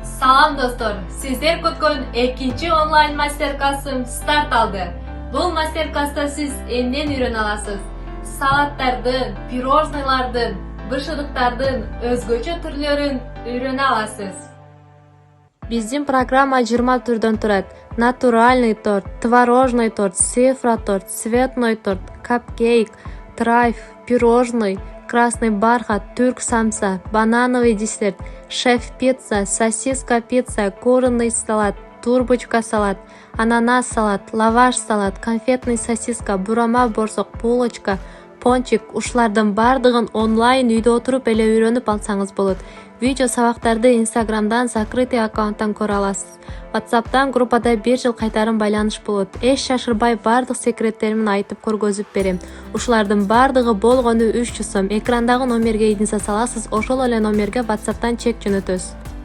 Салам достор, сиздер күткөн экинчи онлайн мастер-классым старт алды. Бул мастер-класста сиз эмнен үйрөнө аласыз? Салаттардын, пирожнойлардын, бышырыктардын өзгөчө түрлөрүн үйрөнө аласыз. Биздин программа 20 түрдөн турат. Натуральный торт, творожный торт, цифра торт, цветной торт, капкейк, трайф, пирожный, красный бархат, турк самса, банановый десерт, шеф-пицца, сосиска пицца, куриный салат, турбочка салат, ананас салат, лаваш салат, конфетный сосиска, бурама борсок, булочка, пончик, ушулардын бардыгын онлайн үйдө отуруп эле үйрөнүп алсаңыз болот. Видео сабактарды Инстаграмдан закрытый аккаунттан көрө аласыз. WhatsApp'тан группада 1 жыл кайтарым байланыш болот. Эч шашырбай бардык секреттеримин айтып көргөзүп берем. Ушулардын бардыгы болгону 300 сом. Экрандагы номерге идинсе саласыз, ошол эле номерге WhatsApp'тан чек жөнөтөсүз.